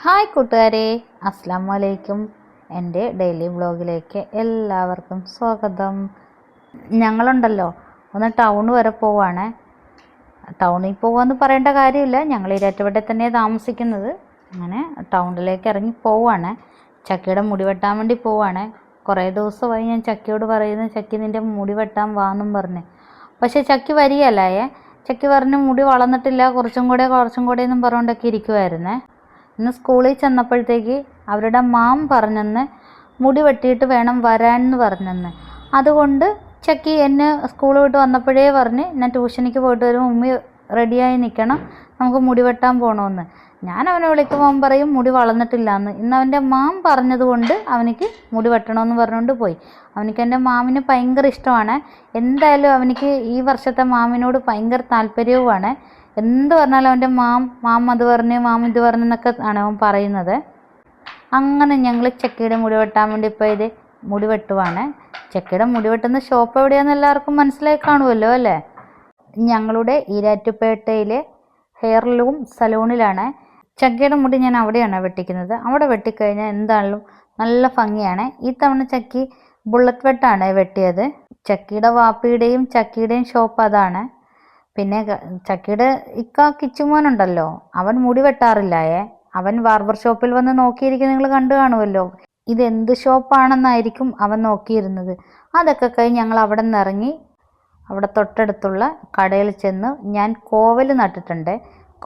Hi കൂട്ടുകാരെ, അസ്സാം വലൈക്കും. എൻ്റെ ഡെയിലി വ്ളോഗിലേക്ക് എല്ലാവർക്കും സ്വാഗതം. ഞങ്ങളുണ്ടല്ലോ ഒന്ന് ടൗൺ വരെ പോവാണ്. ടൗണിൽ പോകുമെന്ന് പറയേണ്ട കാര്യമില്ല, ഞങ്ങൾ ഇരാറ്റുപേട്ടയിൽ തന്നെയാണ് താമസിക്കുന്നത്. അങ്ങനെ ടൗണിലേക്ക് ഇറങ്ങി പോവാണ്. ചക്കിയുടെ മുടി വെട്ടാൻ വേണ്ടി പോവാണ്. കുറേ ദിവസമായി ഞാൻ ചക്കിയോട് പറയുന്നു, ചക്കി നിൻ്റെ മുടി വെട്ടാൻ വാന്നും പറഞ്ഞ്. പക്ഷേ ചക്കി വരികയല്ലായേ. ചക്കി പറഞ്ഞ് മുടി വളർന്നിട്ടില്ല, കുറച്ചും കൂടെ എന്നും പറഞ്ഞുകൊണ്ടൊക്കെ ഇരിക്കുമായിരുന്നേ. ഇന്ന് സ്കൂളിൽ ചെന്നപ്പോഴത്തേക്ക് അവരുടെ മാം പറഞ്ഞെന്ന് മുടി വെട്ടിയിട്ട് വേണം വരാനെന്ന് പറഞ്ഞെന്ന്. അതുകൊണ്ട് ചക്കി എന്നെ സ്കൂൾ വിട്ട് വന്നപ്പോഴേ പറഞ്ഞ് ഞാൻ ട്യൂഷനിക്ക് പോയിട്ട് വരുമ്പോൾ ഉമ്മി റെഡിയായി നിൽക്കണം, നമുക്ക് മുടി വെട്ടാൻ പോകണമെന്ന്. ഞാൻ അവനെ വിളിക്കുമ്പോൾ അവൻ പറയും മുടി വളർന്നിട്ടില്ല എന്ന്. ഇന്ന് അവൻ്റെ മാം പറഞ്ഞതുകൊണ്ട് അവനിക്ക് മുടി വെട്ടണമെന്ന് പറഞ്ഞുകൊണ്ട് പോയി. അവനിക്ക് എൻ്റെ മാമിന് ഭയങ്കര ഇഷ്ടമാണ്. എന്തായാലും അവനിക്ക് ഈ വർഷത്തെ മാമിനോട് ഭയങ്കര താല്പര്യവുമാണ്. എന്ത് പറഞ്ഞാലും അവൻ്റെ മാം അത് പറഞ്ഞ് മാം ഇത് പറഞ്ഞെന്നൊക്കെ ആണ് അവൻ പറയുന്നത്. അങ്ങനെ ഞങ്ങൾ ചക്കയുടെ മുടി വെട്ടാൻ വേണ്ടി ഇപ്പോൾ ഇത് മുടി വെട്ടുവാണ്. ചക്കയുടെ മുടി വെട്ടുന്ന ഷോപ്പ് എവിടെയാണെന്ന് എല്ലാവർക്കും മനസ്സിലായി കാണുമല്ലോ അല്ലേ. ഞങ്ങളുടെ ഈരാറ്റുപേട്ടയിലെ ഹെയർലൂം സലൂണിലാണ്. ചക്കയുടെ മുടി ഞാൻ അവിടെയാണ് വെട്ടിക്കുന്നത്. അവിടെ വെട്ടിക്കഴിഞ്ഞാൽ എന്താണെങ്കിലും നല്ല ഭംഗിയാണ്. ഈ തവണ ചക്കി ബുള്ളറ്റ് വെട്ടാണ് വെട്ടിയത്. ചക്കിയുടെ വാപ്പിയുടെയും ചക്കിയുടെയും ഷോപ്പ് അതാണ്. പിന്നെ ചക്കിയുടെ കിച്ചുമോനുണ്ടല്ലോ, അവൻ മുടി വെട്ടാറില്ലായേ. അവൻ ബാർബർ ഷോപ്പിൽ വന്ന് നോക്കിയിരിക്കുന്നത് നിങ്ങൾ കണ്ടു കാണുമല്ലോ. ഇതെന്ത് ഷോപ്പാണെന്നായിരിക്കും അവൻ നോക്കിയിരുന്നത്. അതൊക്കെ കഴിഞ്ഞ് ഞങ്ങൾ അവിടെ നിന്ന് ഇറങ്ങി അവിടെ തൊട്ടടുത്തുള്ള കടയിൽ ചെന്ന് ഞാൻ കോവൽ നട്ടിട്ടുണ്ട്.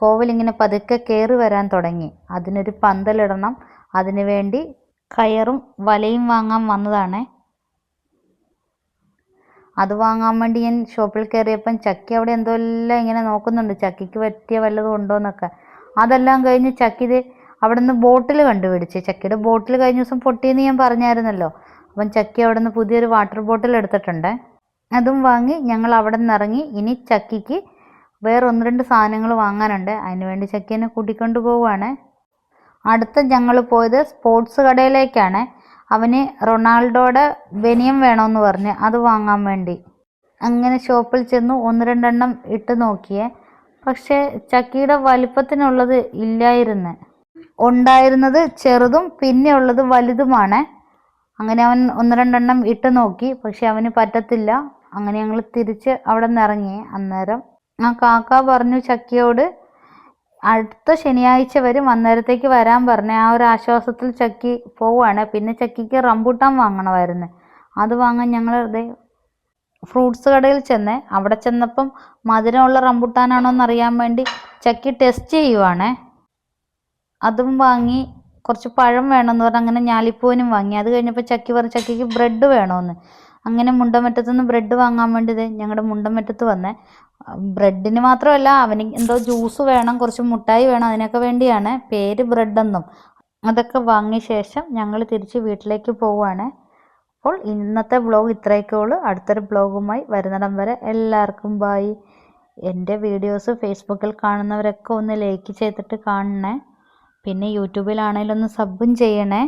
കോവലിങ്ങനെ പതുക്കെ കയറി വരാൻ തുടങ്ങി. അതിനൊരു പന്തലിടണം. അതിനു വേണ്ടി കയറും വലയും വാങ്ങാൻ വന്നതാണ്. അത് വാങ്ങാൻ വേണ്ടി ഞാൻ ഷോപ്പിൽ കയറിയപ്പം ചക്കി അവിടെ എന്തോ എല്ലാം ഇങ്ങനെ നോക്കുന്നുണ്ട്, ചക്കിക്ക് പറ്റിയ വല്ലതും ഉണ്ടോയെന്നൊക്കെ. അതെല്ലാം കഴിഞ്ഞ് ചക്കി അവിടെ നിന്ന് ബോട്ടിൽ കണ്ടുപിടിച്ച്. ചക്കിയുടെ ബോട്ടിൽ കഴിഞ്ഞ ദിവസം പൊട്ടിയെന്ന് ഞാൻ പറഞ്ഞായിരുന്നല്ലോ. അപ്പം ചക്കി അവിടെ നിന്ന് പുതിയൊരു വാട്ടർ ബോട്ടിൽ എടുത്തിട്ടുണ്ട്. അതും വാങ്ങി ഞങ്ങൾ അവിടെ നിന്ന് ഇറങ്ങി. ഇനി ചക്കിക്ക് വേറെ 1-2 സാധനങ്ങൾ വാങ്ങാനുണ്ട്. അതിനുവേണ്ടി ചക്കി എന്നെ കൂട്ടിക്കൊണ്ട് പോവുകയാണ്. അടുത്ത ഞങ്ങൾ പോയത് സ്പോർട്സ് കടയിലേക്കാണ്. അവന് റൊണാൾഡോയുടെ ബനിയം വേണമെന്ന് പറഞ്ഞ് അത് വാങ്ങാൻ വേണ്ടി. അങ്ങനെ ഷോപ്പിൽ ചെന്ന് 1-2 എണ്ണം ഇട്ട് നോക്കിയേ. പക്ഷേ ചക്കിയുടെ വലിപ്പത്തിനുള്ളത് ഇല്ലായിരുന്നു. ഉണ്ടായിരുന്നത് ചെറുതും പിന്നെ ഉള്ളത് വലുതുമാണ്. അങ്ങനെ അവൻ 1-2 എണ്ണം ഇട്ട് നോക്കി, പക്ഷെ അവന് പറ്റത്തില്ല. അങ്ങനെ ഞങ്ങൾ തിരിച്ച് അവിടെ നിന്ന് ഇറങ്ങി. അന്നേരം ആ കാക്ക പറഞ്ഞു ചക്കിയോട് അടുത്ത ശനിയാഴ്ച വരും, അന്നേരത്തേക്ക് വരാൻ പറഞ്ഞ. ആ ഒരു ആശ്വാസത്തിൽ ചക്കി പോവുകയാണ്. പിന്നെ ചക്കിക്ക് റംബൂട്ടാൻ വാങ്ങണമായിരുന്നു. അത് വാങ്ങാൻ ഞങ്ങൾ ഫ്രൂട്ട്സ് കടയിൽ ചെന്ന് അവിടെ ചെന്നപ്പം മധുരമുള്ള റംബൂട്ടാനാണോ എന്നറിയാൻ വേണ്ടി ചക്കി ടെസ്റ്റ് ചെയ്യുവാണ്. അതും വാങ്ങി. കുറച്ച് പഴം വേണമെന്ന് പറഞ്ഞ് അങ്ങനെ ഞാലിപ്പൂവനും വാങ്ങി. അത് കഴിഞ്ഞപ്പോൾ ചക്കി പറഞ്ഞു ചക്കിക്ക് ബ്രെഡ് വേണമെന്ന്. അങ്ങനെ മുണ്ടമറ്റത്തു നിന്ന് ബ്രെഡ് വാങ്ങാൻ വേണ്ടി ഞങ്ങളുടെ മുണ്ടമറ്റത്ത് വന്നേ. ബ്രെഡിന് മാത്രമല്ല, അവന് എന്തോ ജ്യൂസ് വേണം, കുറച്ച് മുട്ടായി വേണം, അതിനൊക്കെ വേണ്ടിയാണ് പേര് ബ്രെഡെന്നും. അതൊക്കെ വാങ്ങിയ ശേഷം ഞങ്ങൾ തിരിച്ച് വീട്ടിലേക്ക് പോവുകയാണ്. അപ്പോൾ ഇന്നത്തെ വ്ളോഗ് ഇത്രയൊക്കെ ഉള്ളൂ. അടുത്തൊരു വ്ളോഗുമായി വരുന്നിടം വരെ എല്ലാവർക്കും ബായ്. എൻ്റെ വീഡിയോസ് ഫേസ്ബുക്കിൽ കാണുന്നവരൊക്കെ ഒന്ന് ലൈക്ക് ചെയ്തിട്ട് കാണണേ. പിന്നെ യൂട്യൂബിലാണെങ്കിലും ഒന്ന് സബും ചെയ്യണേ.